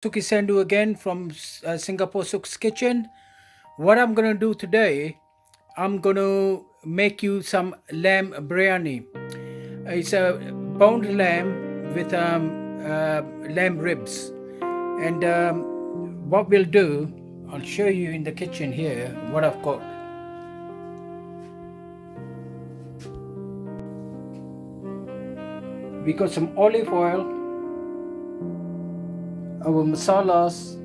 Tuki Sandu again from Singapore Sook's Kitchen. What I'm gonna do today, I'm gonna make you some lamb biryani. It's a boned lamb with lamb ribs. And what we'll do, I'll show you in the kitchen here what I've got. We got some olive oil, our masalas,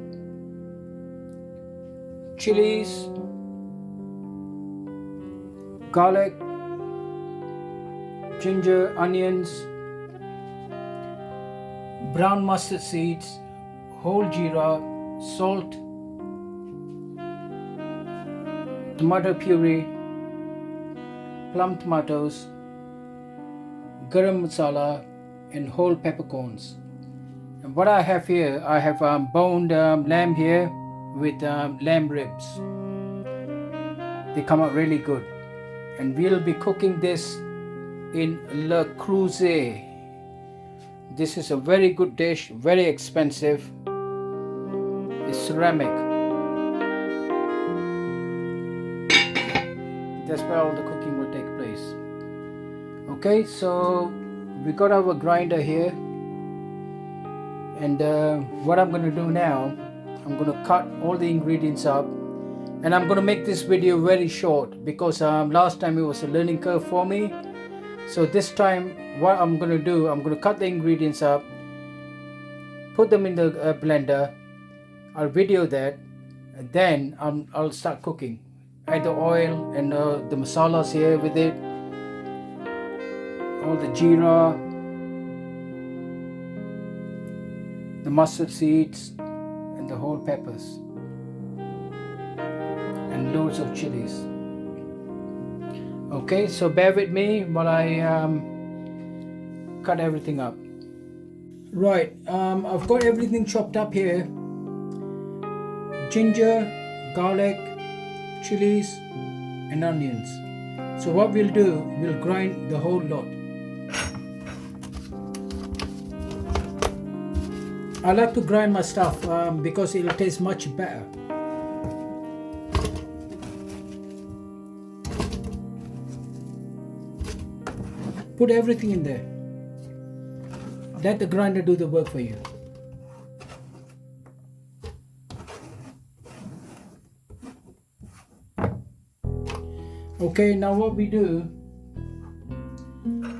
chilies, garlic, ginger, onions, brown mustard seeds, whole jeera, salt, tomato puree, plum tomatoes, garam masala, and whole peppercorns. And what I have here, I have boned lamb here with lamb ribs. They come out really good. And we'll be cooking this in Le Creuset. This is a very good dish, very expensive. It's ceramic. That's where all the cooking will take place. Okay, so we got our grinder here. And what I'm going to do now, I'm going to cut all the ingredients up. And I'm going to make this video very short because last time it was a learning curve for me. So this time what I'm going to do, I'm going to cut the ingredients up, put them in the blender. I'll video that, and then I'll start cooking. Add the oil and the masalas here with it, all the jeera, the mustard seeds, and the whole peppers, and loads of chilies. Okay, so bear with me while I cut everything up. Right, I've got everything chopped up here. Ginger, garlic, chilies, and onions. So what we'll do, we'll grind the whole lot. I like to grind my stuff because it'll taste much better. Put everything in there. Let the grinder do the work for you. Okay, now what we do,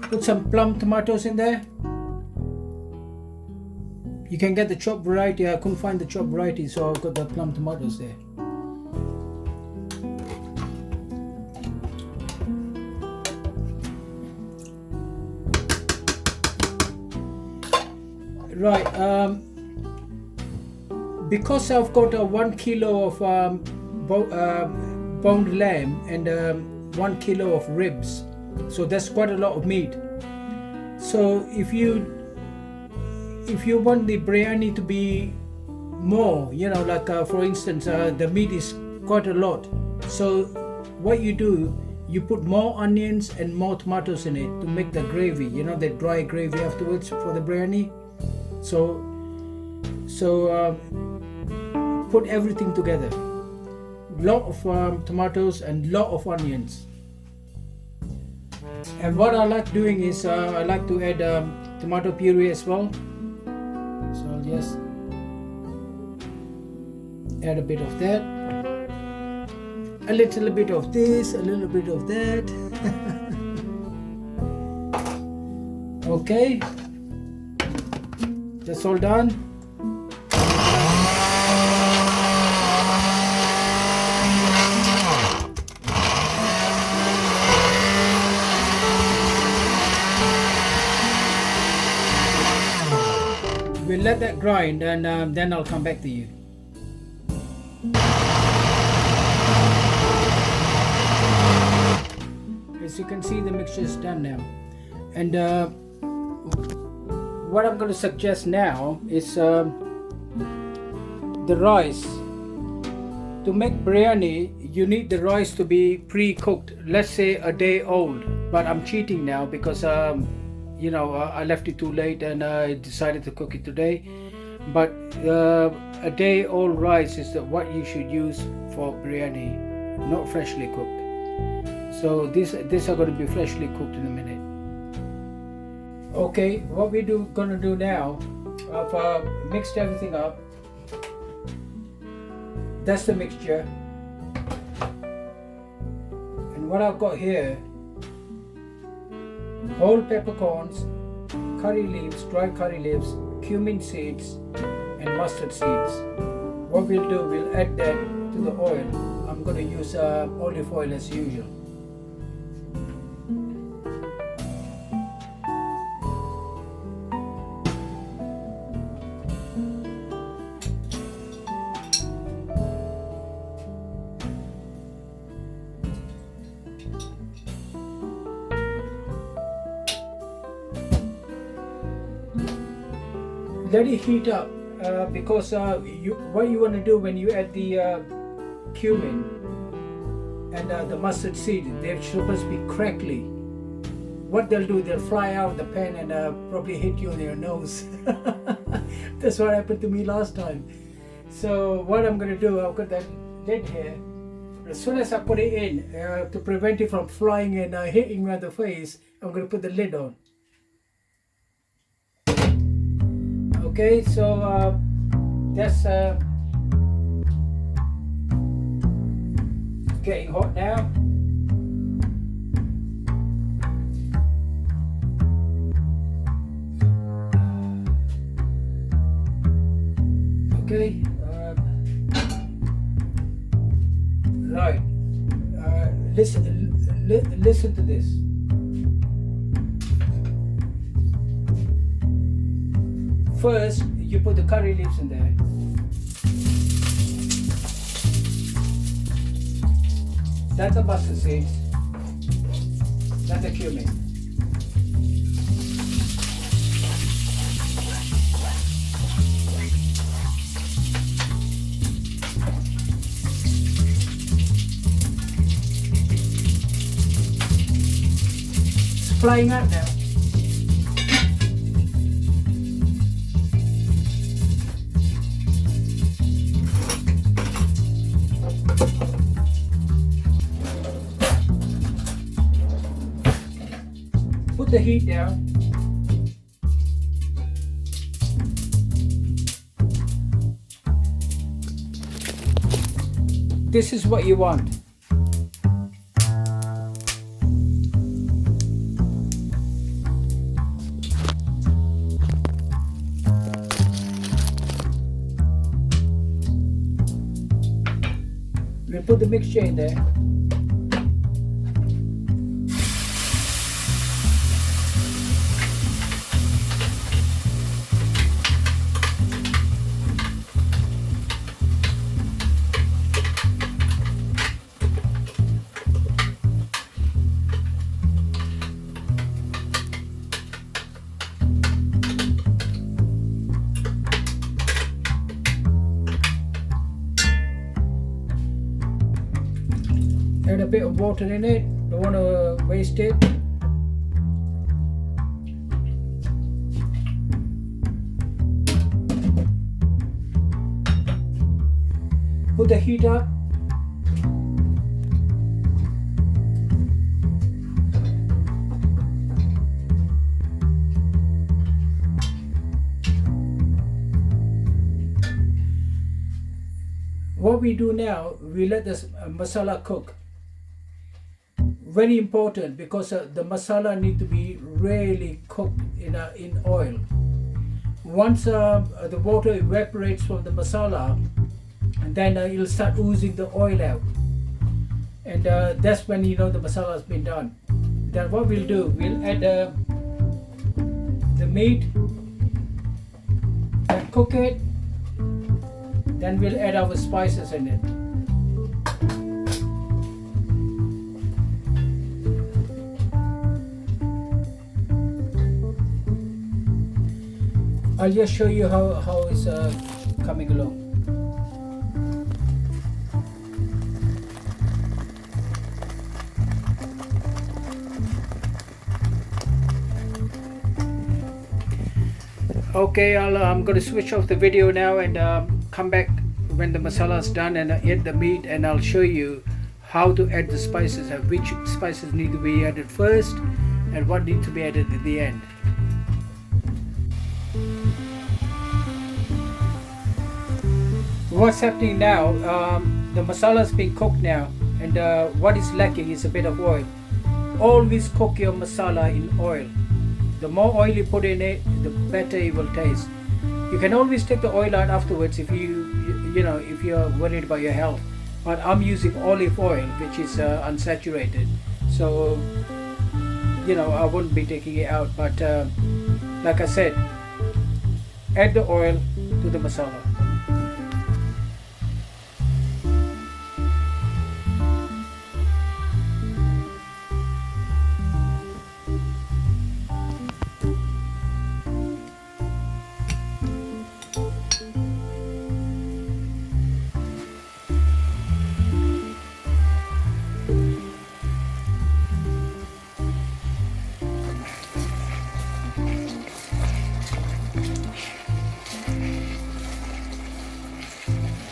put some plum tomatoes in there. You can get the chopped variety. I couldn't find the chopped variety, so I've got the plum tomatoes there. Right, because I've got 1 kilo of boned lamb and 1 kilo of ribs, so that's quite a lot of meat. So if you want the biryani to be more, you know, like for instance, the meat is quite a lot. So what you do, you put more onions and more tomatoes in it to make the gravy, you know, the dry gravy afterwards for the biryani. So put everything together. Lot of tomatoes and lot of onions. And what I like doing is I like to add tomato puree as well. So I'll just add a bit of that, a little bit of this, a little bit of that. Okay, that's all done. We'll let that grind, and then I'll come back to you. As you can see, the mixture is done now. And what I'm going to suggest now is the rice. To make biryani, you need the rice to be pre-cooked, let's say a day old. But I'm cheating now because I left it too late and I decided to cook it today. but a day old rice is what you should use for biryani, not freshly cooked. So these are going to be freshly cooked in a minute. Okay, what gonna do now, I've mixed everything up. That's the mixture. And what I've got here, whole peppercorns, curry leaves, dry curry leaves, cumin seeds and mustard seeds. What we'll do, we'll add that to the oil. I'm going to use olive oil as usual. Let it heat up because what you want to do when you add the cumin and the mustard seed, they're supposed to be crackly. What they'll do, they'll fly out of the pan and probably hit you on your nose. That's what happened to me last time. So what I'm going to do, I've got that lid here. As soon as I put it in, to prevent it from flying and hitting me on the face, I'm going to put the lid on. Okay, so that's getting hot now. Okay, right. Listen to this. First, you put the curry leaves in there. That's the mustard seeds. That's the cumin. It's flying out now. Put the heat down. This is what you want. We'll put the mixture in there. Add a bit of water in it, don't want to waste it. Put the heat up. What we do now, we let this masala cook. Very important, because the masala need to be really cooked in oil. Once the water evaporates from the masala, and then it'll start oozing the oil out, and that's when you know the masala has been done. Then what we'll do, we'll add the meat and cook it. Then we'll add our spices in it. I'll just show you how it's coming along. Okay, I'm going to switch off the video now and come back when the masala is done and add the meat, and I'll show you how to add the spices and which spices need to be added first and what need to be added at the end. What's happening now, the masala is being cooked now, and what is lacking is a bit of oil. Always cook your masala in oil. The more oil you put in it, the better it will taste. You can always take the oil out afterwards if if you're worried about your health. But I'm using olive oil, which is unsaturated, so I wouldn't be taking it out. But like I said, add the oil to the masala.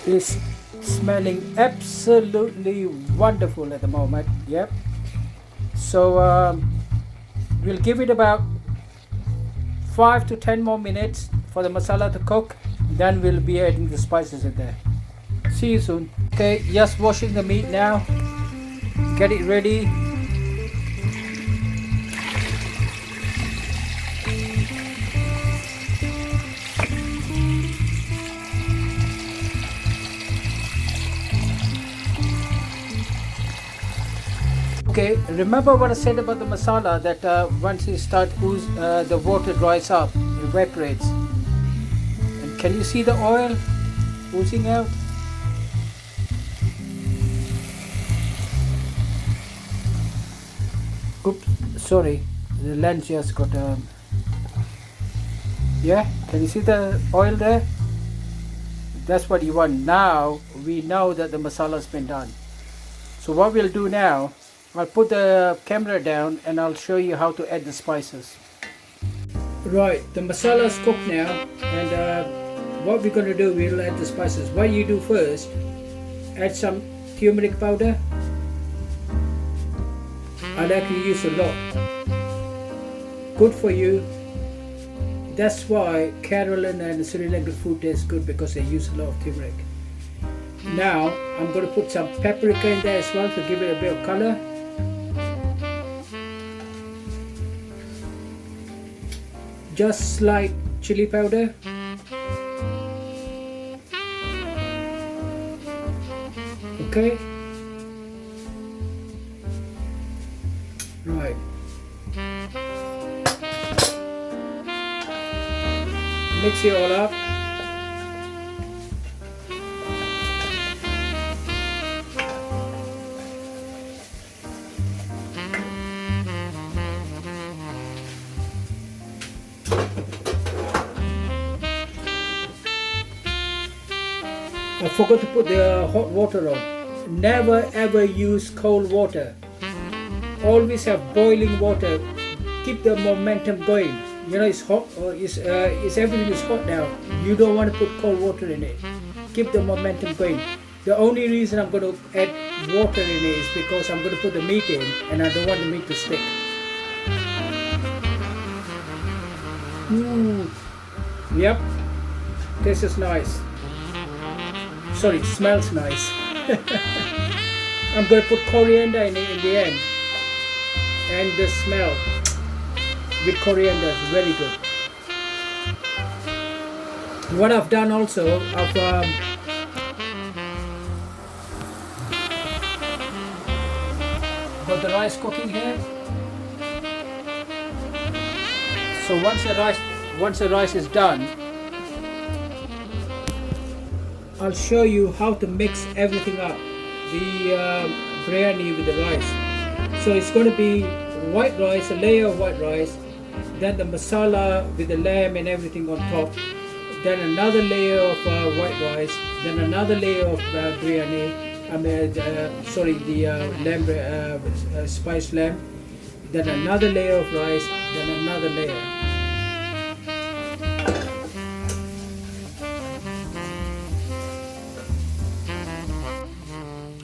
Is smelling absolutely wonderful at the moment. Yep. So we'll give it about 5 to 10 more minutes for the masala to cook. Then we'll be adding the spices in there. See you soon. Okay, just washing the meat now. Get it ready. Okay, remember what I said about the masala, that once you start the water dries up, evaporates. And can you see the oil oozing out? Oops, sorry, the lens just got yeah, can you see the oil there? That's what you want. Now we know that the masala's been done. So what we'll do now, I'll put the camera down and I'll show you how to add the spices. Right, the masala is cooked now, and what we're going to do, we'll add the spices. What you do first, add some turmeric powder. I'll actually use a lot. Good for you. That's why Caroline and Sri Lankan food tastes good, because they use a lot of turmeric. Now I'm going to put some paprika in there as well to give it a bit of color. Just slight chili powder. Okay. Right. Mix it all up. I forgot to put the hot water on. Never ever use cold water. Always have boiling water. Keep the momentum going. It's hot. Everything is hot now. You don't want to put cold water in it. Keep the momentum going. The only reason I'm going to add water in it is because I'm going to put the meat in, and I don't want the meat to stick. Yep. This is nice. Sorry, smells nice. I'm going to put coriander in the end, and the smell with coriander is very good. What I've done also, I've got the rice cooking here. So once the rice is done, I'll show you how to mix everything up, the biryani with the rice. So it's going to be white rice, a layer of white rice, then the masala with the lamb and everything on top, then another layer of white rice, then another layer of biryani, the lamb, spiced lamb, then another layer of rice, then another layer.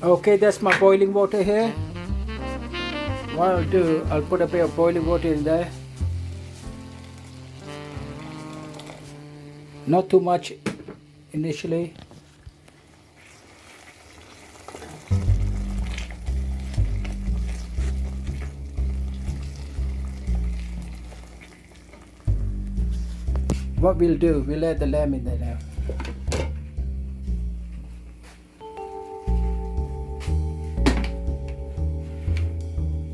Okay, that's my boiling water here. What I'll do, I'll put a bit of boiling water in there. Not too much initially. What we'll do, we'll add the lamb in there now.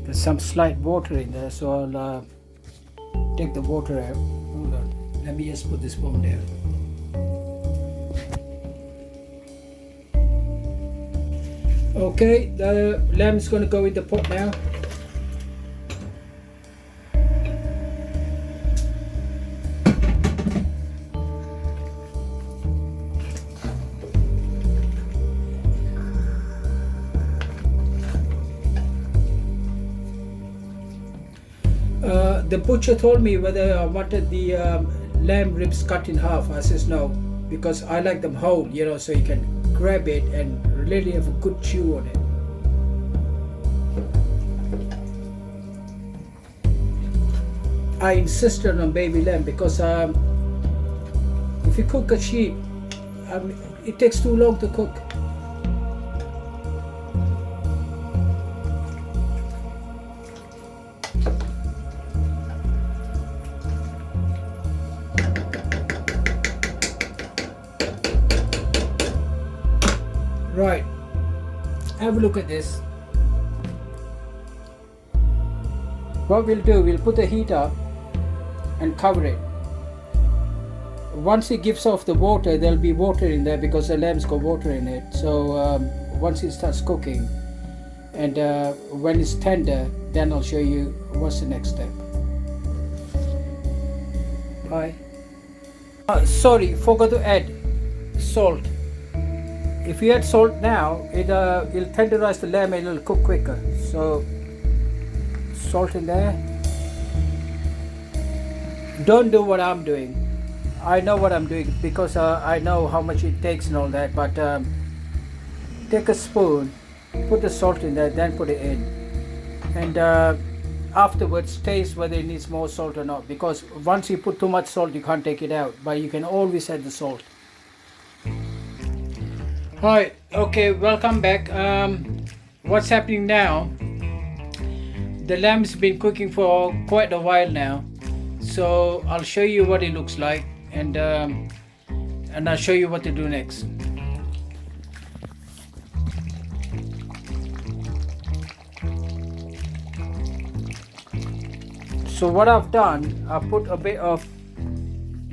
There's some slight water in there, so I'll take the water out. Hold on, let me just put this bone down. Okay, the lamb is going to go in the pot now. The butcher told me whether I wanted the lamb ribs cut in half. I says no, because I like them whole, you know, so you can grab it and really have a good chew on it. I insisted on baby lamb because if you cook a sheep, it takes too long to cook. Right, have a look at this. What we'll do, we'll put the heat up and cover it. Once it gives off the water, there'll be water in there because the lamb's got water in it. So once it starts cooking and when it's tender, then I'll show you what's the next step. Bye. Sorry, forgot to add salt. If you add salt now, it'll tenderize the lamb and it'll cook quicker. So salt in there. Don't do what I'm doing. I know what I'm doing because I know how much it takes and all that. But take a spoon, put the salt in there, then put it in, and afterwards taste whether it needs more salt or not. Because once you put too much salt, you can't take it out. But you can always add the salt. Hi, okay, welcome back. What's happening now? The lamb's been cooking for quite a while now, so I'll show you what it looks like, and I'll show you what to do next. So what I've done, I put a bit of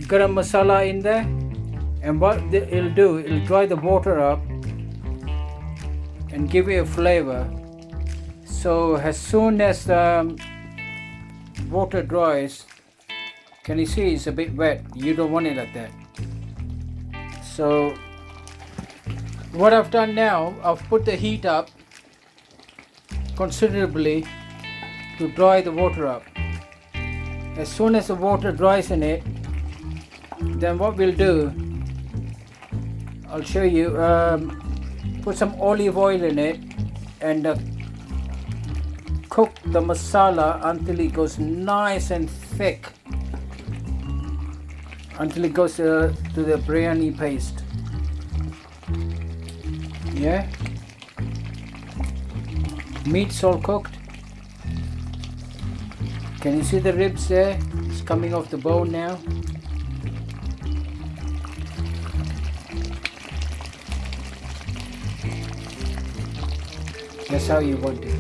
garam masala in there. And what it'll do, it'll dry the water up and give it a flavor. So as soon as the water dries, can you see it's a bit wet? You don't want it like that. So what I've done now, I've put the heat up considerably to dry the water up. As soon as the water dries in it, then what we'll do, I'll show you, put some olive oil in it and cook the masala until it goes nice and thick, until it goes to the biryani paste. Yeah, meat's all cooked. Can you see the ribs there? It's coming off the bone now. That's how you want it.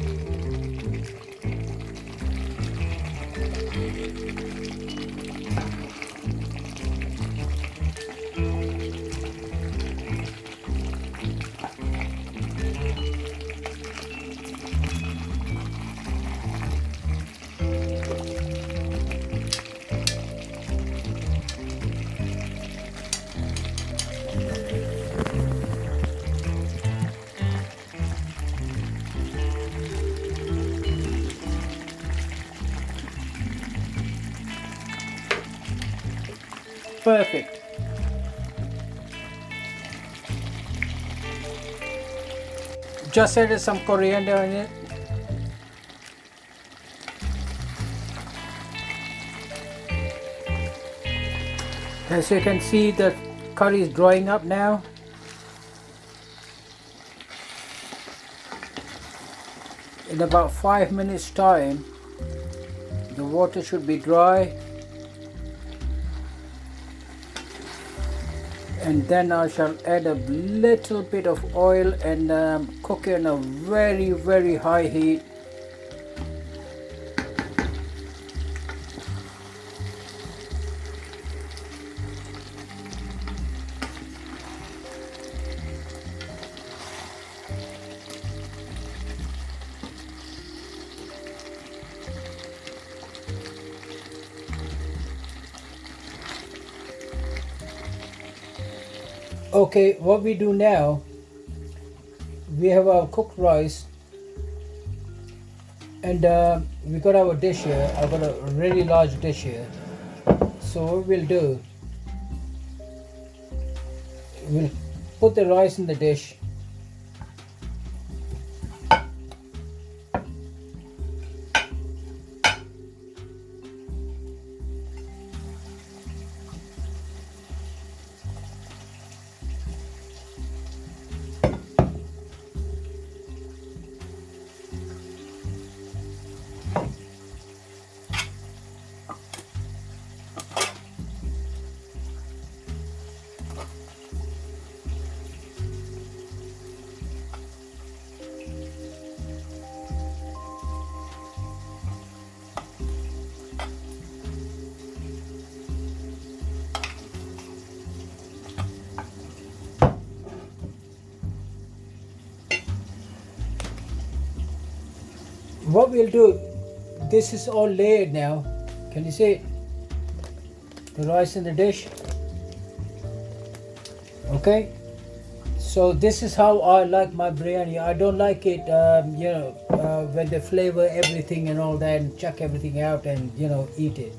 Perfect. Just added some coriander in it. As you can see, the curry is drying up now. In about 5 minutes time, the water should be dry, and then I shall add a little bit of oil and cook it on a very high heat. Okay, what we do now, we have our cooked rice, and we got our dish here. I've got a really large dish here. So what we'll do, we'll put the rice in the dish. What we'll do, this is all layered now. Can you see it? The rice in the dish. Okay, so this is how I like my biryani. I don't like it, when they flavor everything and all that and chuck everything out and eat it.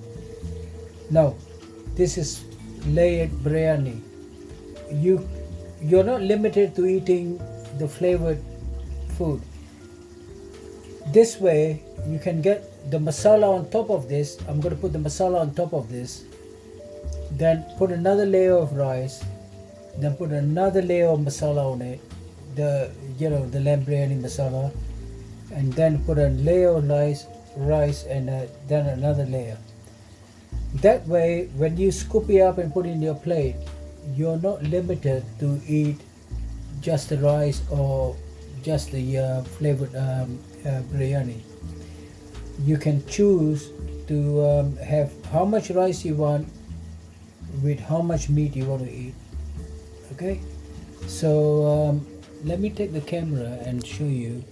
No, this is layered biryani. You're not limited to eating the flavored food. This way you can get the masala on top of this. I'm going to put the masala on top of this, then put another layer of rice, then put another layer of masala on it, the lamb biryani masala, and then put a layer of rice and then another layer. That way when you scoop it up and put it in your plate, you're not limited to eat just the rice or just the flavored biryani. You can choose to have how much rice you want with how much meat you want to eat. Okay, so let me take the camera and show you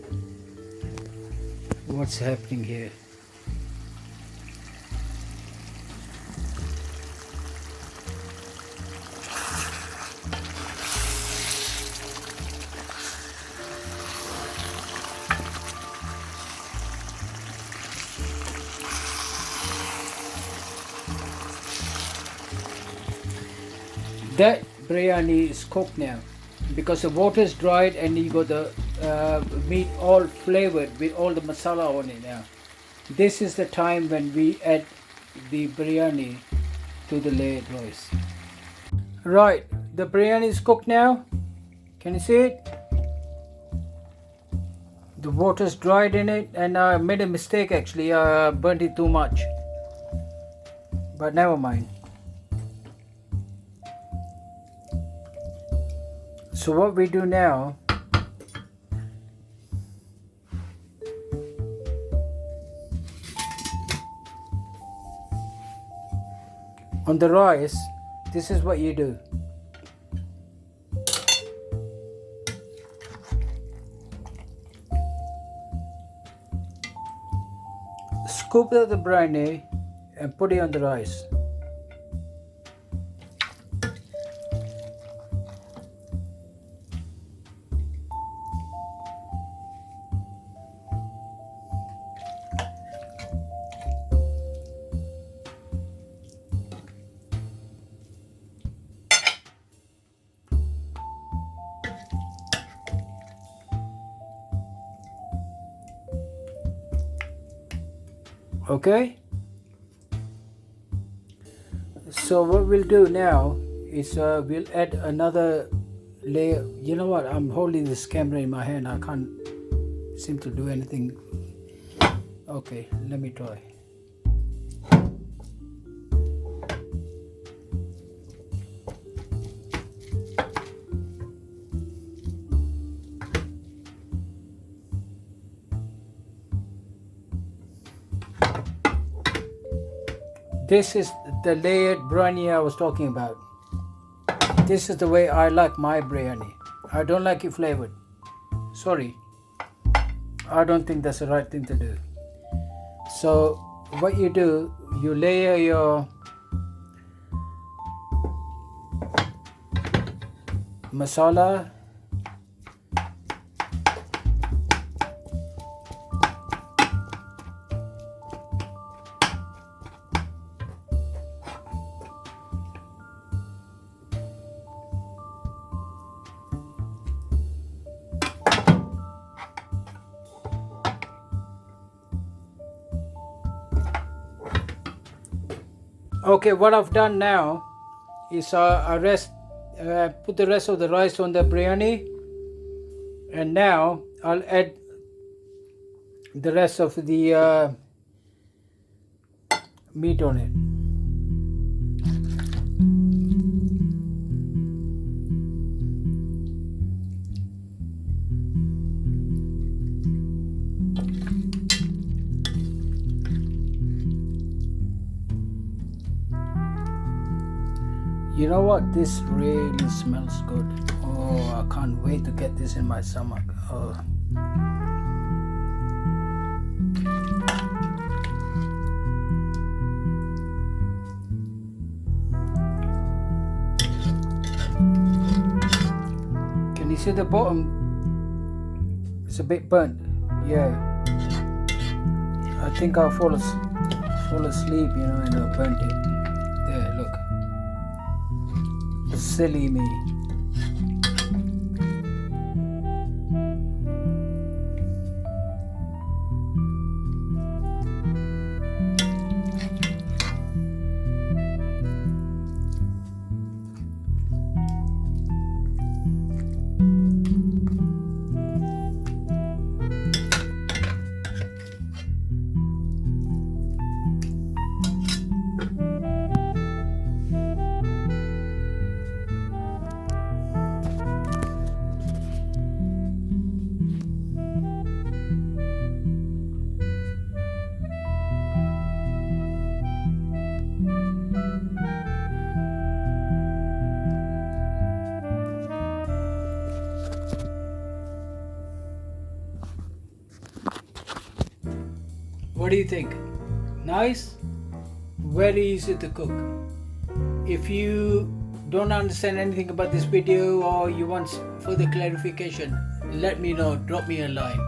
what's happening here. That biryani is cooked now because the water is dried and you got the meat all flavored with all the masala on it now. This is the time when we add the biryani to the layered rice. Right, the biryani is cooked now. Can you see it? The water is dried in it, and I made a mistake actually. I burnt it too much, but never mind. So what we do now, on the rice, this is what you do. Scoop out the biryani and put it on the rice. Okay, so what we'll do now is we'll add another layer. You know what, I'm holding this camera in my hand, I can't seem to do anything. Okay, let me try. This is the layered biryani I was talking about. This is the way I like my biryani. I don't like it flavored. Sorry. I don't think that's the right thing to do. So what you do, you layer your masala. Okay, what I've done now is I put the rest of the rice on the biryani, and now I'll add the rest of the meat on it. You know what? This really smells good. Oh, I can't wait to get this in my stomach. Oh. Can you see the bottom? It's a bit burnt. Yeah. I think I'll fall asleep, you know, and I burnt it. There, look. Silly me. What do you think? Nice? Very easy to cook. If you don't understand anything about this video or you want further clarification, let me know. Drop me a line.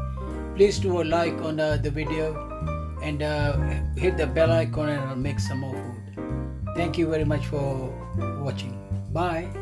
Please do a like on the video and hit the bell icon, and I'll make some more food. Thank you very much for watching. Bye.